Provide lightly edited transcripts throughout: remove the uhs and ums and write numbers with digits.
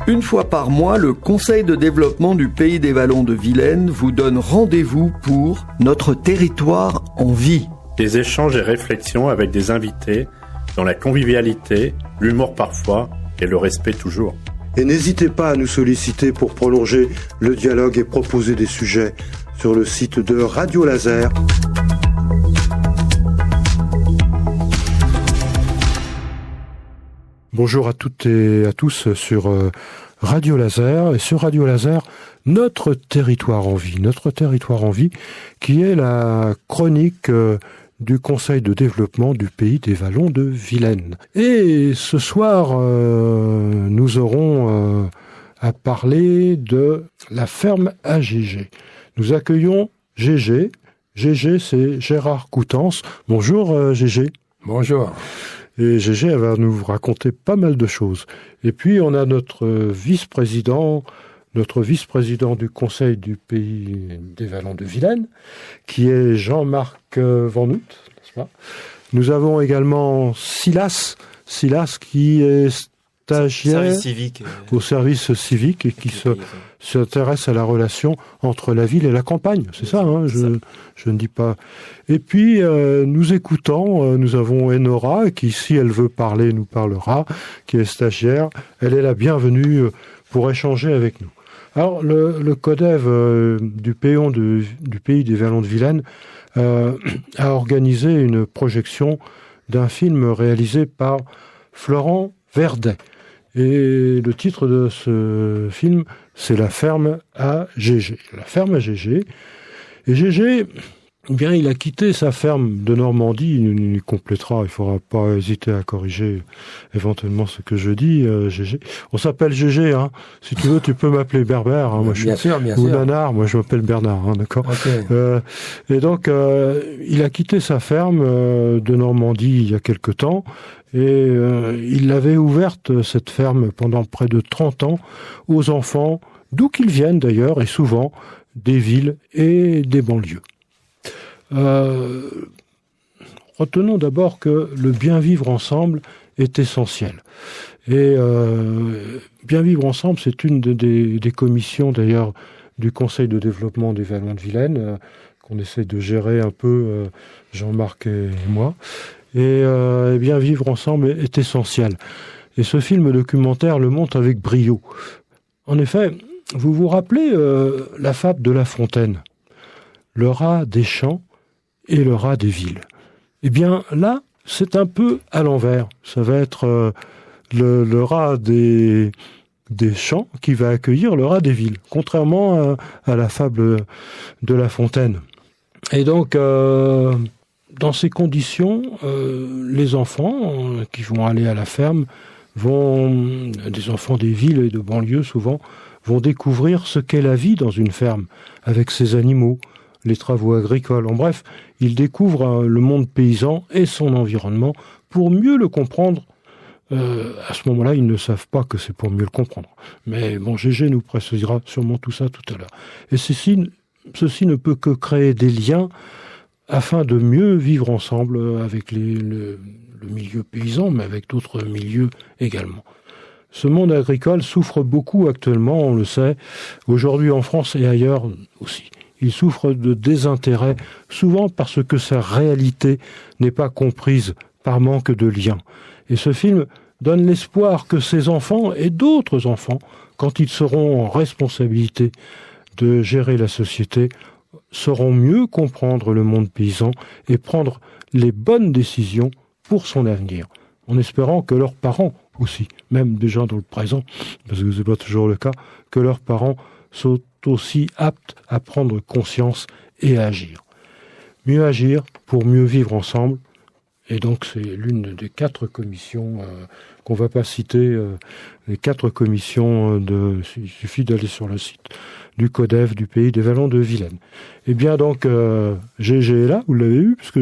Une fois par mois, le Conseil de développement du Pays des Vallons de Vilaine vous donne rendez-vous pour Notre territoire en vie. Des échanges et réflexions avec des invités dans la convivialité, l'humour parfois et le respect toujours. Et n'hésitez pas à nous solliciter pour prolonger le dialogue et proposer des sujets sur le site de Radio Laser. Bonjour à toutes et à tous sur Radio Laser. Et sur Radio Laser, Notre territoire en vie. Notre territoire en vie qui est la chronique du Conseil de développement du Pays des Vallons de Vilaine. Et ce soir, nous aurons à parler de la ferme à Gégé. Nous accueillons Gégé. Gégé, c'est Gérard Coutances. Bonjour Gégé. Bonjour. Et Gégé, elle va nous raconter pas mal de choses. Et puis, on a notre vice-président du Conseil du Pays des Vallons de Vilaine, qui est Jean-Marc Van Hout, n'est-ce pas ? Nous avons également Silas qui est stagiaire au service civique et qui s'intéresse à la relation entre la ville et la campagne. C'est ça, hein, je ne dis pas. Et puis, nous écoutons, nous avons Enora qui, si elle veut parler, nous parlera, qui est stagiaire. Elle est la bienvenue pour échanger avec nous. Alors, le CODEV du Pays des Vallons de Vilaine a organisé une projection d'un film réalisé par Florent Verdet. Et le titre de ce film, c'est La ferme à Gégé. La ferme à Gégé. Et Gégé, eh bien, il a quitté sa ferme de Normandie. Il complétera, il ne faudra pas hésiter à corriger éventuellement ce que je dis, Gégé. On s'appelle Gégé, hein. Si tu veux, tu peux m'appeler Berbère. Hein. Moi, bien sûr. Ou Nanar, moi je m'appelle Bernard, hein, d'accord. Okay. Et donc, il a quitté sa ferme de Normandie il y a quelque temps. Et il l'avait ouverte, cette ferme, pendant près de 30 ans, aux enfants, d'où qu'ils viennent d'ailleurs, et souvent des villes et des banlieues. Retenons d'abord que le bien vivre ensemble est essentiel. Et bien vivre ensemble, c'est une des commissions d'ailleurs du Conseil de développement des Vallons de Vilaine, qu'on essaie de gérer un peu, Jean-Marc et moi. Et bien vivre ensemble est essentiel. Et ce film documentaire le montre avec brio. En effet, vous vous rappelez la fable de La Fontaine, le rat des champs et le rat des villes. Eh bien là, c'est un peu à l'envers. Ça va être le rat des champs qui va accueillir le rat des villes, contrairement à la fable de La Fontaine. Et donc, dans ces conditions, les enfants qui vont aller à la ferme, des enfants des villes et de banlieues souvent, vont découvrir ce qu'est la vie dans une ferme, avec ses animaux, les travaux agricoles. En bref, ils découvrent le monde paysan et son environnement pour mieux le comprendre. À ce moment-là, ils ne savent pas que c'est pour mieux le comprendre. Mais bon, Gégé nous précisera sûrement tout ça tout à l'heure. Et ceci ne peut que créer des liens afin de mieux vivre ensemble avec le milieu paysan, mais avec d'autres milieux également. Ce monde agricole souffre beaucoup actuellement, on le sait, aujourd'hui en France et ailleurs aussi. Il souffre de désintérêt, souvent parce que sa réalité n'est pas comprise par manque de liens. Et ce film donne l'espoir que ces enfants et d'autres enfants, quand ils seront en responsabilité de gérer la société, sauront mieux comprendre le monde paysan et prendre les bonnes décisions pour son avenir, en espérant que leurs parents aussi, même déjà dans le présent, parce que ce n'est pas toujours le cas, que leurs parents sont aussi aptes à prendre conscience et à agir. Mieux agir pour mieux vivre ensemble, et donc c'est l'une des 4 commissions qu'on ne va pas citer, les 4 commissions il suffit d'aller sur le site du CODEV du Pays des Vallons de Vilaine. Eh bien donc, Gégé est là, vous l'avez eu, puisque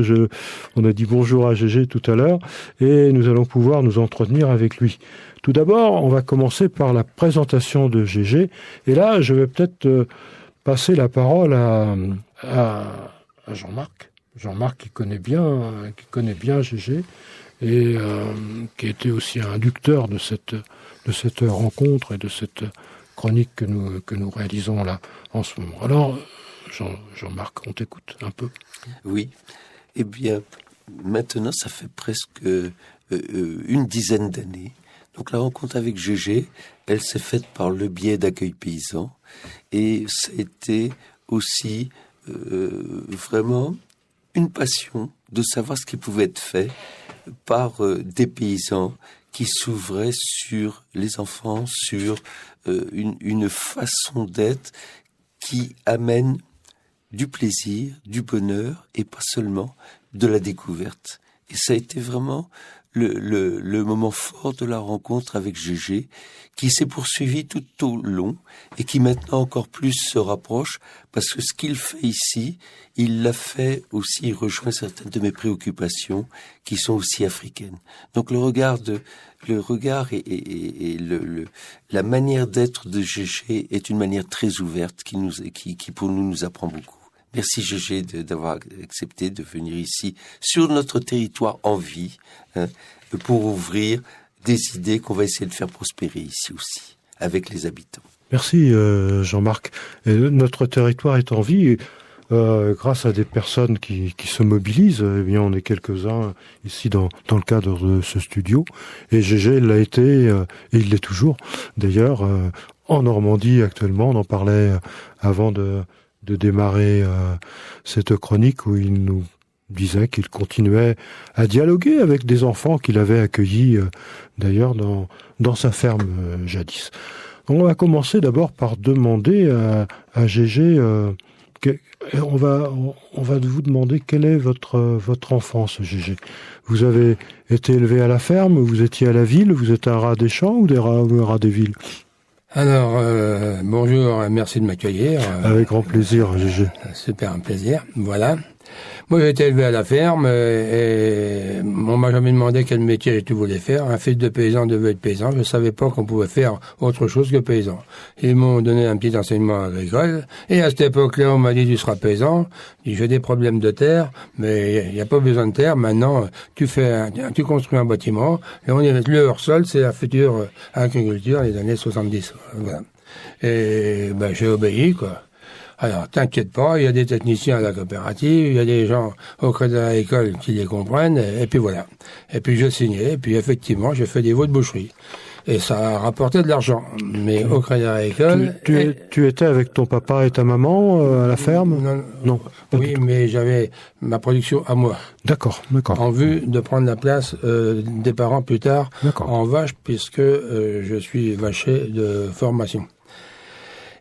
on a dit bonjour à Gégé tout à l'heure, et nous allons pouvoir nous entretenir avec lui. Tout d'abord, on va commencer par la présentation de Gégé, et là, je vais peut-être passer la parole à Jean-Marc. Jean-Marc qui connaît bien Gégé, et qui était aussi un inducteur de cette rencontre et de cette chronique que nous réalisons là en ce moment. Alors, Jean-Marc, on t'écoute un peu. Oui. Eh bien, maintenant, ça fait presque une dizaine d'années. Donc la rencontre avec Gégé, elle s'est faite par le biais d'Accueil Paysan, et ça a été aussi vraiment une passion de savoir ce qui pouvait être fait par des paysans qui s'ouvraient sur les enfants, sur une façon d'être qui amène du plaisir, du bonheur, et pas seulement de la découverte. Et ça a été vraiment le moment fort de la rencontre avec Gégé, qui s'est poursuivi tout au long et qui maintenant encore plus se rapproche, parce que ce qu'il fait ici, il l'a fait aussi, il rejoint certaines de mes préoccupations qui sont aussi africaines. Donc le regard et la manière d'être de Gégé est une manière très ouverte qui pour nous apprend beaucoup. Merci Gégé d'avoir accepté de venir ici sur notre territoire en vie, pour ouvrir des idées qu'on va essayer de faire prospérer ici aussi, avec les habitants. Merci Jean-Marc. Et notre territoire est en vie grâce à des personnes qui se mobilisent. Eh bien, on est quelques-uns ici dans le cadre de ce studio. Et Gégé l'a été, et il l'est toujours. D'ailleurs, en Normandie actuellement, on en parlait avant de démarrer cette chronique, où il nous disait qu'il continuait à dialoguer avec des enfants qu'il avait accueillis d'ailleurs dans sa ferme jadis. Donc on va commencer d'abord par demander à Gégé, on va vous demander quelle est votre enfance, Gégé. Vous avez été élevé à la ferme, vous étiez à la ville, vous êtes un rat des champs ou un rat des villes? Alors, bonjour, merci de m'accueillir. Avec grand plaisir, Gégé. Super, un plaisir, voilà. Moi, j'ai été élevé à la ferme et on m'a jamais demandé quel métier je voulais faire. Un fils de paysan devait être paysan. Je savais pas qu'on pouvait faire autre chose que paysan. Ils m'ont donné un petit enseignement agricole et à cette époque-là, on m'a dit tu seras paysan. J'ai des problèmes de terre, mais il n'y a pas besoin de terre. Maintenant, tu construis un bâtiment. Et le hors-sol, c'est la future agriculture des années 70. Voilà. Et j'ai obéi, quoi. Alors, t'inquiète pas, il y a des techniciens à la coopérative, il y a des gens au Crédit Agricole qui les comprennent, et puis voilà. Et puis j'ai signé, et puis effectivement, j'ai fait des veaux de boucherie. Et ça a rapporté de l'argent. Mais au Crédit Agricole... Tu étais avec ton papa et ta maman à la ferme? Non. Oui, mais j'avais ma production à moi. D'accord. En vue de prendre la place des parents plus tard en vache, puisque je suis vacher de formation.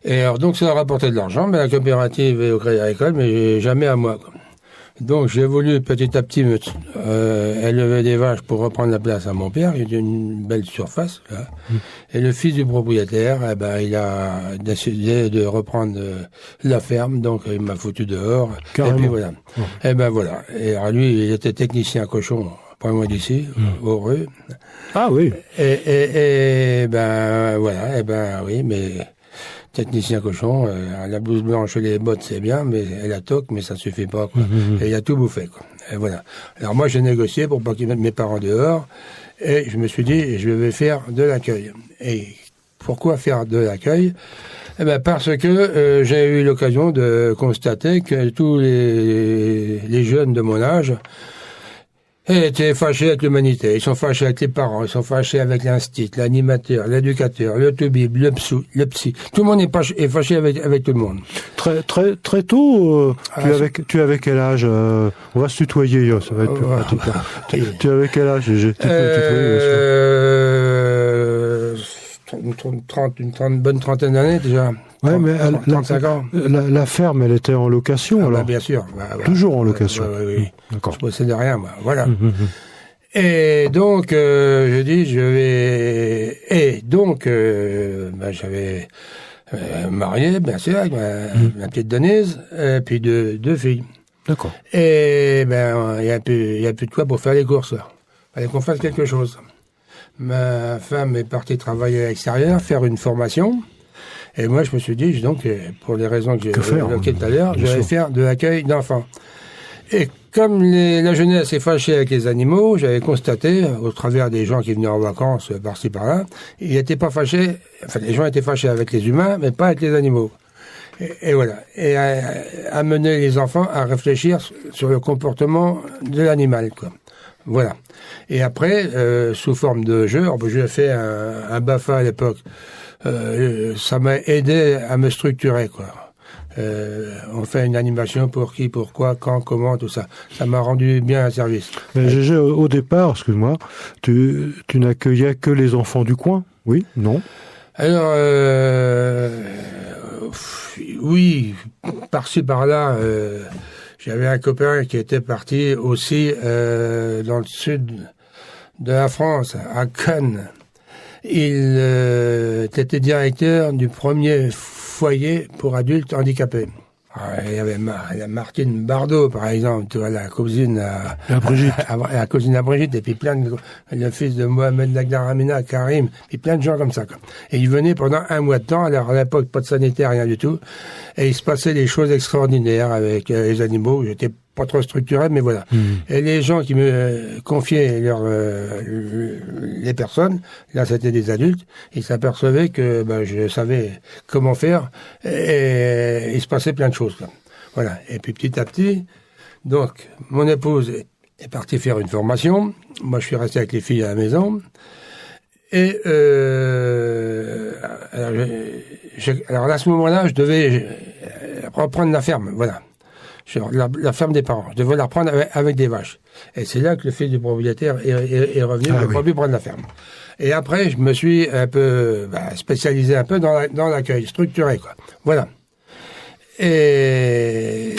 Et alors, donc, ça a rapporté de l'argent, mais la coopérative est au Crédit Agricole, mais jamais à moi, quoi. Donc, j'ai voulu petit à petit élever des vaches pour reprendre la place à mon père. Il a une belle surface, là. Et le fils du propriétaire, il a décidé de reprendre la ferme, donc il m'a foutu dehors. Carrément. Et puis voilà. Et voilà. Et alors, lui, il était technicien cochon, pas loin d'ici, au Rue. Ah oui. Oui, mais... Technicien cochon, la blouse blanche et les bottes, c'est bien, mais elle a toque, mais ça suffit pas, quoi. Et il a tout bouffé, quoi. Et voilà. Alors moi, j'ai négocié pour pas qu'ils mettent mes parents dehors, et je me suis dit, je vais faire de l'accueil. Et pourquoi faire de l'accueil? Parce que j'ai eu l'occasion de constater que tous les jeunes de mon âge étaient fâchés avec l'humanité, ils sont fâchés avec les parents, ils sont fâchés avec l'instit, l'animateur, l'éducateur, le toubib, le psy. Tout le monde est fâché avec tout le monde. Très tôt, tu avais quel âge? On va se tutoyer, ça va être plus pratique. Tu avais quel âge? Une bonne trentaine d'années déjà. Ouais, mais 35 ans. La ferme, elle était en location, alors? Bien sûr. Toujours en location. Oui. D'accord. Je possédais rien, moi. Voilà. Et donc, je dis, j'avais marié, bien sûr, avec ma petite Denise, et puis deux filles. D'accord. Et il y a plus de quoi pour faire les courses. Fallait qu'on fasse quelque chose. Ma femme est partie travailler à l'extérieur, faire une formation. Et moi, je me suis dit, donc, pour les raisons que j'ai évoquées tout à l'heure, je vais faire de l'accueil d'enfants. Et comme la jeunesse est fâchée avec les animaux, j'avais constaté, au travers des gens qui venaient en vacances par-ci par-là, ils n'étaient pas fâchés, enfin les gens étaient fâchés avec les humains, mais pas avec les animaux. Et voilà. Et amener les enfants à réfléchir sur le comportement de l'animal, quoi. Voilà. Et après, sous forme de jeu, j'ai fait un BAFA à l'époque. Ça m'a aidé à me structurer, quoi. On fait une animation pour qui, pourquoi, quand, comment, tout ça. Ça m'a rendu bien un service. Mais Gégé, au départ, excuse-moi, tu n'accueillais que les enfants du coin? Oui? Non? Alors, oui, par-ci, par-là, j'avais un copain qui était parti aussi dans le sud de la France, à Cannes. Il était directeur du premier foyer pour adultes handicapés. Alors, il y avait la Martine Bardot, par exemple, tu vois, la cousine à Brigitte. La cousine à Brigitte, et puis le fils de Mohamed Nagdar Amina, Karim, puis plein de gens comme ça, quoi. Et il venait pendant un mois de temps, alors à l'époque, pas de sanitaire, rien du tout, et il se passait des choses extraordinaires avec les animaux. J'étais pas trop structuré, mais voilà. Et les gens qui me confiaient les personnes, là c'était des adultes, ils s'apercevaient que je savais comment faire, et il se passait plein de choses, quoi. Voilà. Et puis petit à petit, donc mon épouse est partie faire une formation, moi je suis resté avec les filles à la maison, et alors à ce moment-là, je devais reprendre la ferme, voilà. La ferme des parents. Je devais la reprendre avec des vaches. Et c'est là que le fils du propriétaire est revenu. Il n'a pas pu prendre la ferme. Et après, je me suis un peu spécialisé un peu dans l'accueil, structuré, quoi. Voilà. Et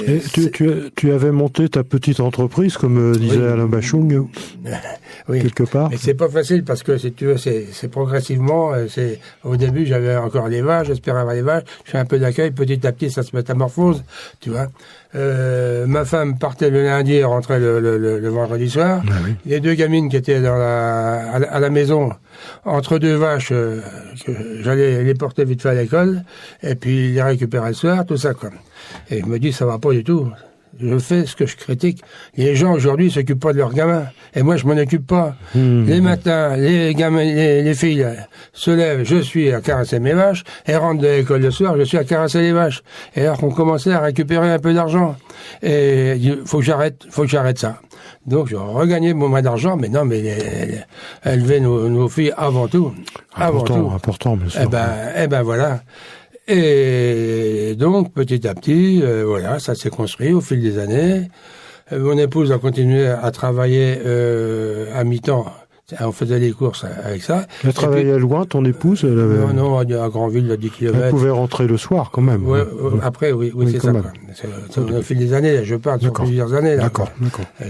tu avais monté ta petite entreprise, comme disait Alain Bachung, oui. Quelque part. Mais c'est pas facile parce que, si tu veux, c'est progressivement. Au début, j'avais encore les vaches, j'espérais avoir les vaches. Je fais un peu d'accueil, petit à petit, ça se métamorphose, tu vois. Ma femme partait le lundi et rentrait le vendredi soir. Ah oui. Les deux gamines qui étaient à la maison, entre deux vaches, que j'allais les porter vite fait à l'école, et puis les récupérer le soir, tout ça, quoi. Et je me dis, ça va pas du tout. Je fais ce que je critique. Les gens aujourd'hui s'occupent pas de leurs gamins. Et moi, je m'en occupe pas. Les matins, les gamins, les filles se lèvent, je suis à caresser mes vaches. Elles rentrent de l'école le soir, je suis à caresser les vaches. Et alors qu'on commençait à récupérer un peu d'argent. Et il faut que j'arrête ça. Donc, je regagnais mon mois d'argent, mais non, mais élever nos filles avant tout. Important, bien sûr. Eh ben, voilà. Et donc, petit à petit, voilà, ça s'est construit au fil des années. Mon épouse a continué à travailler à mi-temps. On faisait les courses avec ça. Elle travaillait loin, ton épouse? Non, à Grandville, à 10 km. Elle pouvait rentrer le soir, quand même. Ouais, après, oui, c'est ça. C'est au fil des années, je parle sur plusieurs années. Là, d'accord.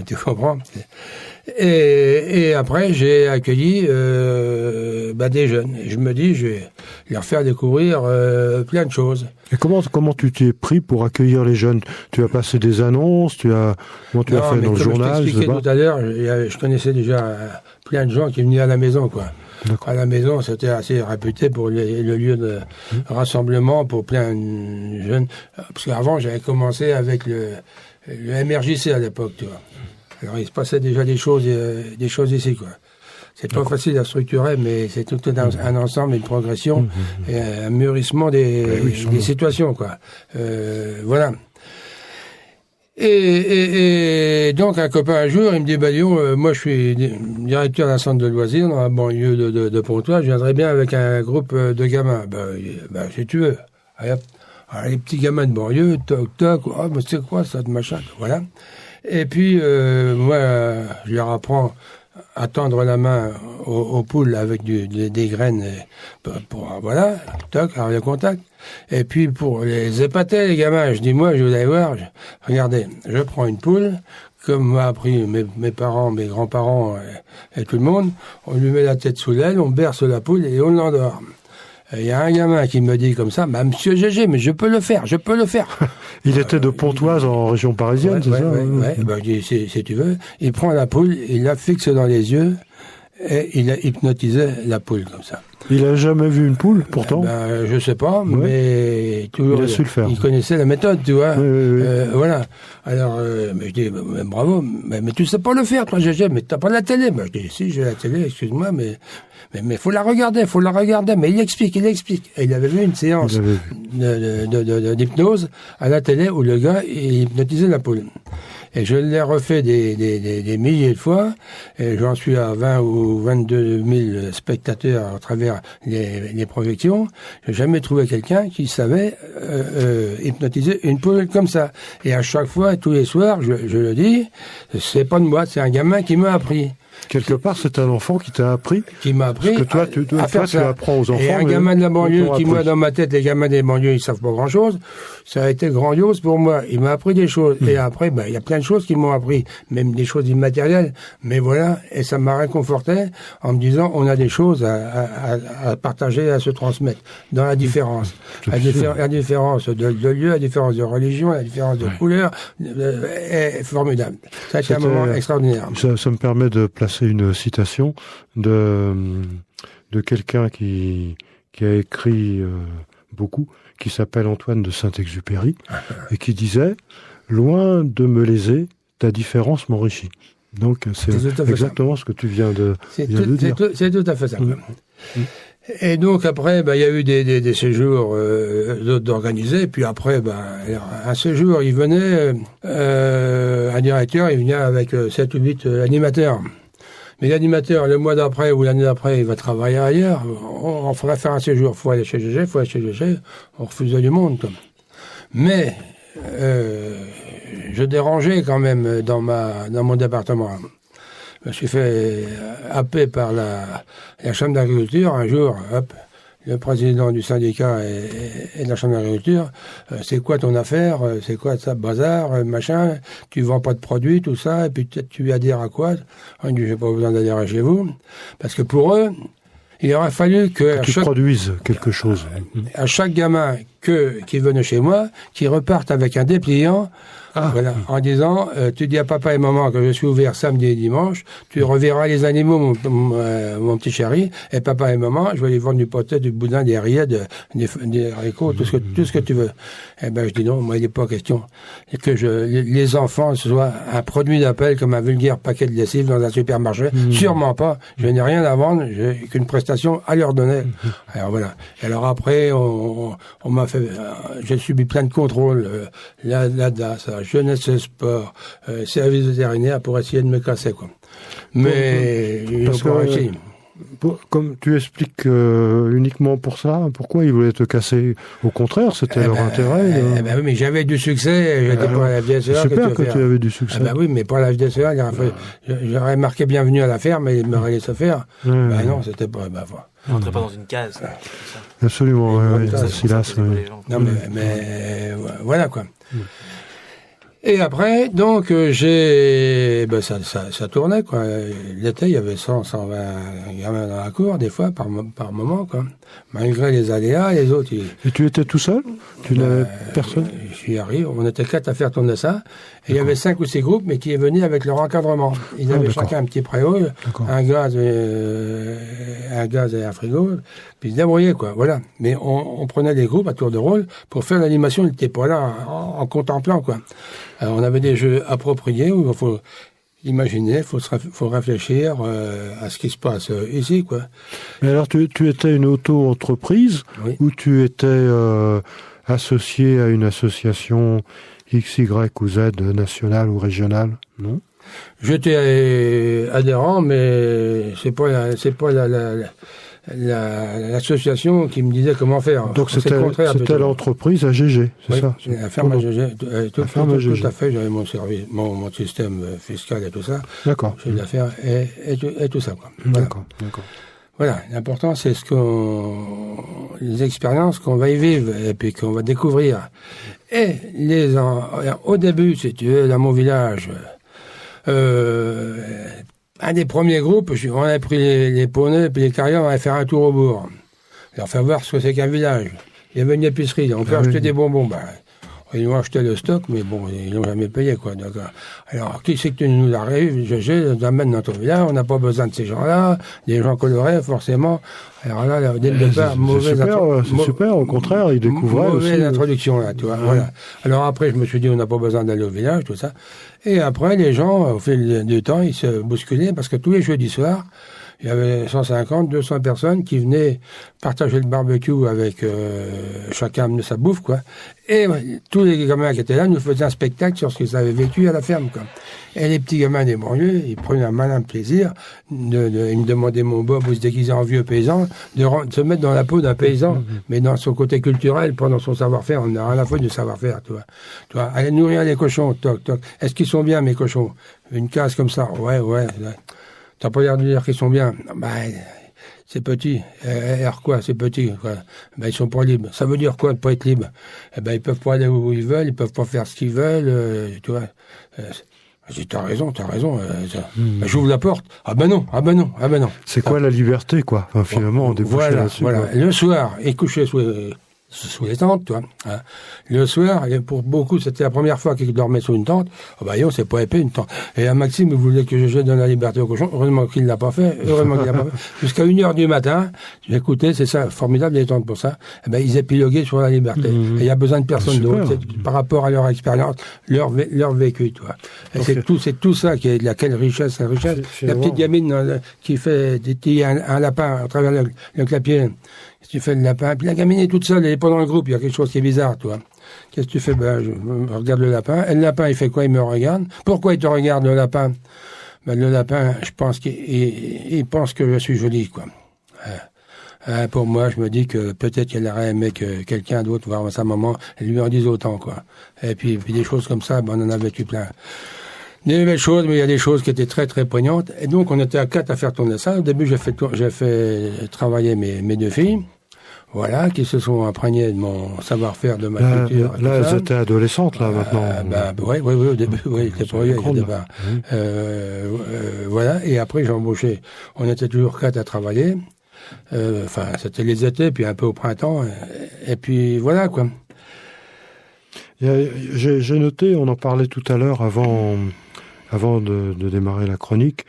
Tu comprends? Et après, j'ai accueilli des jeunes. Et je me dis, je vais leur faire découvrir plein de choses. Et comment tu t'es pris pour accueillir les jeunes? Tu as passé des annonces? Comment tu as fait dans le journal? Je t'expliquais tout à l'heure, je connaissais déjà plein de gens qui venaient à la maison, quoi. D'accord. À la maison, c'était assez réputé pour le lieu de rassemblement pour plein de jeunes. Parce qu'avant, j'avais commencé avec le MRJC à l'époque, tu vois. Alors, il se passait déjà des choses ici, quoi. C'est pas facile à structurer, mais c'est tout un ensemble, une progression, et un mûrissement des situations, quoi. Voilà. Et donc, un copain, un jour, il me dit, moi, je suis directeur d'un centre de loisirs dans la banlieue de Pontoise, je viendrais bien avec un groupe de gamins. Si tu veux. Alors, les petits gamins de banlieue, toc, mais c'est quoi ça, de machin, voilà. Et puis, moi, je leur apprends à tendre la main aux poules avec des graines, voilà, toc, alors le contact. Et puis, pour les épater, les gamins, je dis, moi, je vous allez voir, regardez, je prends une poule, comme m'a appris mes parents, mes grands-parents et tout le monde, on lui met la tête sous l'aile, on berce la poule et on l'endort. Il y a un gamin qui me dit comme ça, Monsieur Gégé, mais je peux le faire. Il était de Pontoise en région parisienne, c'est ça? Ouais. Je dis, si tu veux. Il prend la poule, il la fixe dans les yeux, et il a hypnotisé la poule comme ça. Il a jamais vu une poule, pourtant. Je sais pas, mais toujours. Il a su le faire. Il connaissait la méthode, tu vois. Oui. Voilà. Alors, mais je dis, bravo, mais tu sais pas le faire, toi, Gégé, mais t'as pas la télé. Je dis, si, j'ai la télé, excuse-moi, mais faut la regarder. Mais il explique. Et il avait vu une séance d'hypnose à la télé où le gars, il hypnotisait la poule. Et je l'ai refait des milliers de fois, et j'en suis à 20 ou 22 000 spectateurs à travers les projections. J'ai jamais trouvé quelqu'un qui savait hypnotiser une poule comme ça. Et à chaque fois, tous les soirs, je le dis, c'est pas de moi, c'est un gamin qui m'a appris. Quelque part, c'est un enfant qui t'a appris. Qui m'a appris. Parce que toi, tu apprends aux enfants. Et un gamin de la banlieue qui, moi, dans ma tête, les gamins des banlieues, ils savent pas grand chose. Ça a été grandiose pour moi. Il m'a appris des choses. Et après, il y a plein de choses qui m'ont appris. Même des choses immatérielles. Mais voilà. Et ça m'a réconforté en me disant, on a des choses à partager, à se transmettre. Dans la différence. La différence de lieu, la différence de religion, la différence de couleur, est formidable. Ça a été un moment extraordinaire. Ça me permet de placer une citation de quelqu'un qui a écrit beaucoup, qui s'appelle Antoine de Saint-Exupéry, et qui disait « Loin de me léser, ta différence m'enrichit ». Donc c'est exactement ce que tu viens de dire. C'est tout à fait ça. Et donc après, il y a eu des séjours d'organiser. Puis après, un séjour, il venait, un directeur, il venait avec 7 ou 8 animateurs. Mais l'animateur, le mois d'après ou l'année d'après, il va travailler ailleurs. On ferait faire un séjour. Faut aller chez GG. On refusait du monde, quoi. Mais je dérangeais quand même dans mon département. Je me suis fait happer par la Chambre d'agriculture. Un jour, le président du syndicat et de la Chambre d'agriculture, c'est quoi ton affaire, c'est quoi ça, bazar, machin, tu vends pas de produits, tout ça, et puis peut-être tu adhères à quoi? On dit, j'ai pas besoin d'adhérer chez vous, parce que pour eux, il aurait fallu que tu produises quelque chose. À chaque gamin qui venait chez moi, qui reparte avec un dépliant, voilà, en disant, tu dis à papa et maman que je suis ouvert samedi et dimanche, tu reverras les animaux, mon petit chéri, et papa et maman, je vais lui vendre du potet, du boudin, des rillettes, des haricots, tout ce que tu veux. Eh ben, je dis non, moi, il n'est pas question que les enfants soient un produit d'appel comme un vulgaire paquet de lessive dans un supermarché. Sûrement pas. Je n'ai rien à vendre, j'ai qu'une prestation à leur donner. Alors voilà. Et alors après, on m'a fait, j'ai subi plein de contrôles, la DAS, jeunesse et sport, service vétérinaire pour essayer de me casser, quoi. Mais ils n'ont pas réussi. Comme tu expliques uniquement pour ça, pourquoi ils voulaient te casser? Au contraire, c'était leur intérêt. Oui, mais j'avais du succès, j'étais pas à la FDSEA. C'est super que tu avais du succès. Oui, mais pas à la FDSEA, j'aurais marqué bienvenue à la ferme et il m'aurait laissé faire. Non, c'était pas... On rentrait pas dans une case. Absolument, Silas. Non, mais voilà, quoi. Et après, donc, ça tournait, quoi. L'été, il y avait 120 gamins dans la cour, des fois, par moment, quoi. Malgré les aléas, les autres... Et tu étais tout seul? Tu n'avais personne? Je suis arrivé, on était 4 à faire tourner ça. Et il y avait 5 ou 6 groupes, mais qui venaient avec leur encadrement. Ils avaient chacun un petit préau, un gaz et un frigo, puis ils se débrouillaient, quoi. Voilà. Mais on prenait des groupes à tour de rôle pour faire l'animation. Ils n'étaient pas là en contemplant, quoi. Alors, on avait des jeux appropriés où il faut imaginer, faut réfléchir à ce qui se passe ici, quoi. Mais alors, tu étais une auto-entreprise, oui, ou tu étais associé à une association X, Y ou Z, nationale ou régionale, non? J'étais adhérent, mais c'est pas l'association qui me disait comment faire. Donc c'était l'entreprise à GG, c'est ça? La ferme à GG. Tout à fait, j'avais mon service, mon système fiscal et tout ça. D'accord. J'ai l'affaire et tout ça, quoi. Voilà. D'accord. Voilà, l'important c'est les expériences qu'on va y vivre et puis qu'on va découvrir. Et au début, si tu veux, dans mon village, un des premiers groupes, on avait pris les poneys et les carrières, on allait faire un tour au bourg. Leur faire voir ce que c'est qu'un village. Il y avait une épicerie, on peut acheter des bonbons. Ils ont acheté le stock, mais bon, ils l'ont jamais payé, quoi. Donc, alors, qui c'est que tu nous arrives, GG, t'amènes dans ton village, on n'a pas besoin de ces gens-là, des gens colorés, forcément. Alors là, dès le départ, c'est super, au contraire, ils découvraient aussi. Mauvaise introduction, là, tu vois, voilà. Alors après, je me suis dit, on n'a pas besoin d'aller au village, tout ça. Et après, les gens, au fil du temps, ils se bousculaient, parce que tous les jeudis soirs, il y avait 150, 200 personnes qui venaient partager le barbecue avec chacun de sa bouffe, quoi. Et tous les gamins qui étaient là nous faisaient un spectacle sur ce qu'ils avaient vécu à la ferme, quoi. Et les petits gamins des banlieues, ils prenaient un malin plaisir ils me demandaient, mon Bob, ou se déguisaient en vieux paysan, de se mettre dans la peau d'un paysan, mais dans son côté culturel, pas dans son savoir-faire. On n'a rien à foutre du savoir-faire, tu vois. Tu vois, aller nourrir les cochons, toc, toc. Est-ce qu'ils sont bien, mes cochons? Une case comme ça, ouais. T'as pas l'air de dire qu'ils sont bien. Bah, c'est petit. Alors quoi, c'est petit, quoi. Ben, ils sont pas libres. Ça veut dire quoi, de pas être libre? Eh ben, ils peuvent pas aller où ils veulent, ils peuvent pas faire ce qu'ils veulent, tu vois. J'ai dit, t'as raison. Ben, j'ouvre la porte. Ah ben non. C'est quoi la liberté, quoi? Enfin, finalement, on débouche là-dessus. Voilà. Le soir, ils couchaient sous les tentes, tu vois. Hein. Le soir, et pour beaucoup, c'était la première fois qu'ils dormaient sous une tente. Oh bah, c'est pas épais, une tente. Et à Maxime, il voulait que je donne la liberté aux cochons. Heureusement qu'il l'a pas fait. Jusqu'à 1h du matin, j'écoutais, c'est ça, formidable, les tentes pour ça. Eh ben, ils épiloguaient sur la liberté. Et il y a besoin de personne d'autre. Par rapport à leur expérience, leur vécu, tu vois. Et okay. C'est tout ça qui est de laquelle richesse. La petite gamine qui fait un lapin à travers le clapier. Tu fais le lapin, puis la gamine est toute seule, elle est pas dans le groupe, il y a quelque chose qui est bizarre, toi. Qu'est-ce que tu fais? Ben, je regarde le lapin. Et le lapin, il fait quoi? Il me regarde. Pourquoi il te regarde, le lapin? Ben, le lapin, je pense qu'il pense que je suis jolie, quoi. Pour moi, je me dis que peut-être qu'elle aurait aimé que quelqu'un d'autre, voir sa maman, elle lui en dise autant, quoi. Et puis des choses comme ça, ben, on en a vécu plein. Des nouvelles choses, mais il y a des choses qui étaient très, très poignantes. Et donc, on était à 4 à faire tourner ça. Au début, j'ai fait travailler mes 2 filles. Voilà, qui se sont imprégnées de mon savoir-faire, de ma culture. Là, elles étaient adolescentes, là, maintenant. Oui, au début, c'était pour eux, il y a débat. Voilà, et après, j'ai embauché. On était toujours 4 à travailler. C'était les étés, puis un peu au printemps. Et puis, voilà, quoi. J'ai noté, on en parlait tout à l'heure avant de démarrer la chronique,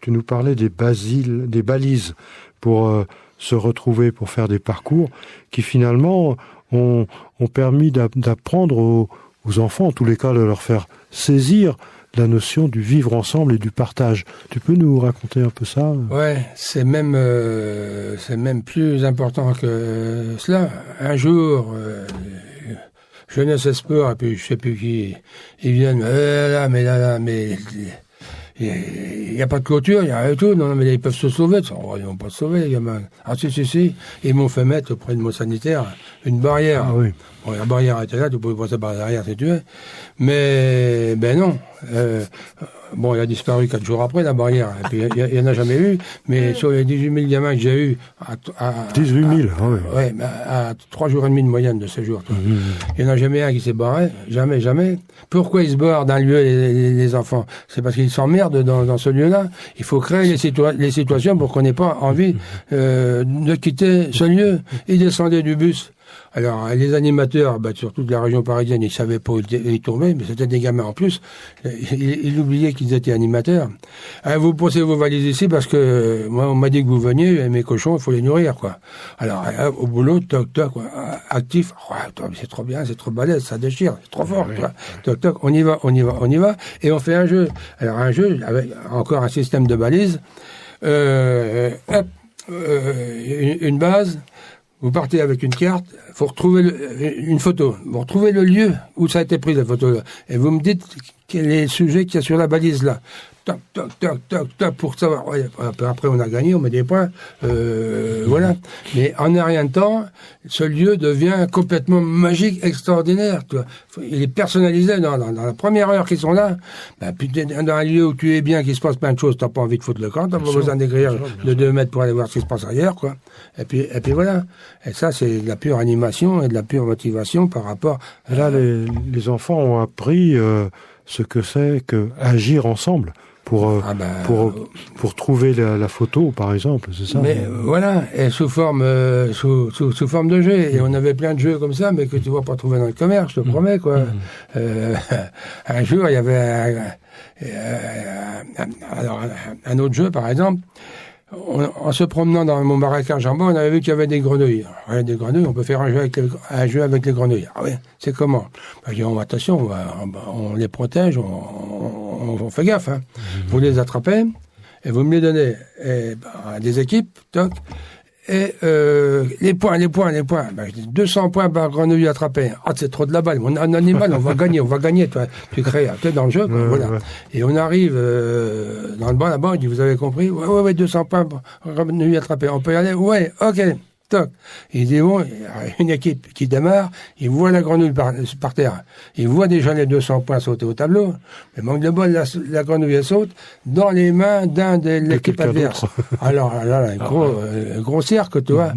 tu nous parlais des balises pour se retrouver, pour faire des parcours qui finalement ont permis d'apprendre aux enfants, en tous les cas de leur faire saisir la notion du vivre ensemble et du partage. Tu peux nous raconter un peu ça? Ouais, c'est même plus important que cela. Un jour, Jeunesse et Sport, et puis je sais plus qui, ils viennent, mais il n'y a pas de clôture, il n'y a rien du tout. Non, mais ils peuvent se sauver. Ils ne vont pas se sauver, les gamins. Ah, si. Ils m'ont fait mettre auprès de mon sanitaire une barrière. Ah oui. Bon, la barrière était là, tu pouvais passer par derrière si tu veux. Mais, non. Il a disparu 4 jours après, la barrière. Et puis, il n'y en a jamais eu. Mais sur les 18 000 gamins que j'ai eu, 18 000, oui. Ouais, à 3 jours et demi de moyenne de séjour. Il n'y en a jamais un qui s'est barré. Jamais. Pourquoi ils se barrent d'un lieu, les enfants? C'est parce qu'ils s'emmerdent dans ce lieu-là. Il faut créer les situations pour qu'on n'ait pas envie de quitter ce lieu. Ils descendaient du bus. Alors, les animateurs, sur toute la région parisienne, ils savaient pas où ils tombaient, mais c'était des gamins en plus. Ils oubliaient qu'ils étaient animateurs. Vous posez vos valises ici parce que moi, on m'a dit que vous veniez, et mes cochons, il faut les nourrir, quoi. Alors, au boulot, toc, quoi, actif. C'est trop bien, c'est trop balèze, ça déchire, c'est trop fort, quoi. Toc, on y va, et on fait un jeu. Alors, un jeu avec encore un système de balises. Une base. Vous partez avec une carte, il faut retrouver une photo. Vous retrouvez le lieu où ça a été pris, la photo. Et vous me dites quel est le sujet qu'il y a sur la balise là. Toc, pour savoir. Ouais, après, on a gagné, on met des points. Voilà. Mais en un rien de temps, ce lieu devient complètement magique, extraordinaire. Tu vois. Il est personnalisé dans la première heure qu'ils sont là. Puis dans un lieu où tu es bien, qu'il se passe plein de choses, t'as pas envie de foutre le camp, t'as pas besoin d'écrire de 2 mètres pour aller voir ce qui se passe ailleurs, quoi. Et puis voilà. Et ça, c'est de la pure animation et de la pure motivation par rapport. Là, les enfants ont appris ce que c'est que agir ensemble pour trouver la photo, par exemple, c'est ça? Mais voilà, et sous forme de jeu. Et on avait plein de jeux comme ça, mais que tu ne vas pas trouver dans le commerce, je te promets, quoi. Un jour, il y avait un autre jeu, par exemple. En se promenant dans mon marécage en bas, on avait vu qu'il y avait des grenouilles. Alors, des grenouilles, on peut faire un jeu avec les grenouilles. Ah oui, c'est comment? Ben, je dis, attention, on les protège, on fait gaffe. Hein. Vous les attrapez, et vous me les donnez à des équipes, toc, et les points. Ben, je dis 200 points par grenouille attrapée. Ah, c'est trop de la balle. Un animal, on va gagner. Toi, tu crées dans le jeu, quoi, voilà. Ouais. Et on arrive dans le banc là-bas, on dit, vous avez compris? Ouais, 200 points par grenouille attrapée. On peut y aller? Ouais, ok. Toc. Il dit, bon, il y a une équipe qui démarre, il voit la grenouille par terre. Il voit déjà les 200 points sauter au tableau. Mais manque de bol, la grenouille, elle saute dans les mains d'un de l'équipe adverse. Alors là, gros cirque, tu vois.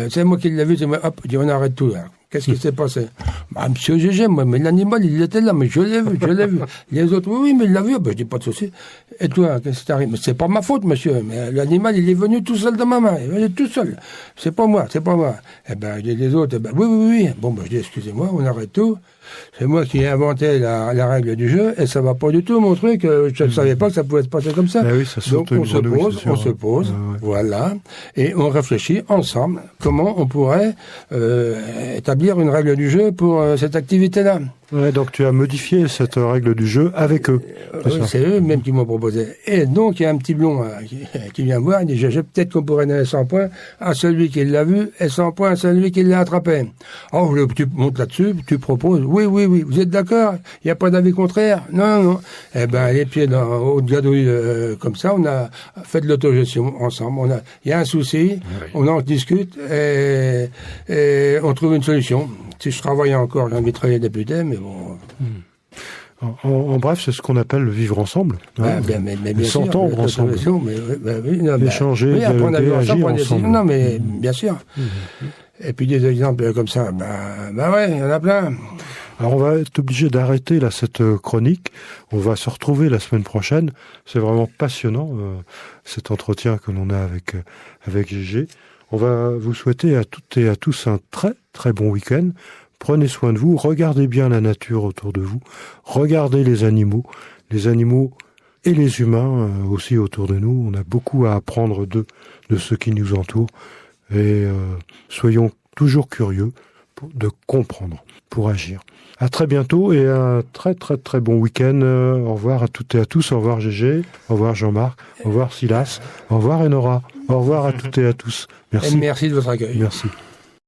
C'est moi qui l'ai vu, hop, il dit, on arrête tout, là. Qu'est-ce qui s'est passé? Bah, monsieur Gégé, moi, mais l'animal, il était là, mais je l'ai vu. Les autres, oui, mais il l'a vu. Ben, je dis, pas de souci. Et toi, qu'est-ce qui t'arrive? Mais c'est pas ma faute, monsieur. Mais l'animal, il est venu tout seul de ma main. Il est tout seul. C'est pas moi. Eh ben, les autres, oui. Bon, ben, je dis, excusez-moi, on arrête tout. C'est moi qui ai inventé la règle du jeu, et ça va pas du tout, mon truc. Je ne savais pas que ça pouvait se passer comme ça. Oui, ça donc, on se pose, voilà, et on réfléchit ensemble comment on pourrait établir une règle du jeu pour cette activité-là. Ouais, donc tu as modifié cette règle du jeu avec eux. C'est eux même qui m'ont proposé. Et donc il y a un petit blond qui vient me voir, il dit peut-être qu'on pourrait donner 100 points à celui qui l'a vu et 100 points à celui qui l'a attrapé. Oh, tu montes là-dessus, tu proposes, oui, vous êtes d'accord? Il n'y a pas d'avis contraire? Non. Eh ben, les pieds au gadouille comme ça, on a fait de l'autogestion ensemble. Il y a un souci, on en discute et on trouve une solution. Si je travaillais encore, j'ai envie de travailler député, mais bon. En bref, c'est ce qu'on appelle le vivre ensemble. Mais bien s'entendre ensemble. Échanger, dialoguer, agir ensemble. Non, mais bien sûr. Et puis des exemples comme ça, ouais, il y en a plein. Alors on va être obligé d'arrêter là cette chronique. On va se retrouver la semaine prochaine. C'est vraiment passionnant cet entretien que l'on a avec Gégé. On va vous souhaiter à toutes et à tous un très très bon week-end. Prenez soin de vous, regardez bien la nature autour de vous, regardez les animaux et les humains aussi autour de nous. On a beaucoup à apprendre de ce qui nous entoure et soyons toujours curieux de comprendre pour agir. À très bientôt et un très très très bon week-end. Au revoir à toutes et à tous. Au revoir Gégé, au revoir Jean-Marc, au revoir Silas, au revoir Enora, au revoir à toutes et à tous. Merci. Et merci de votre accueil. Merci.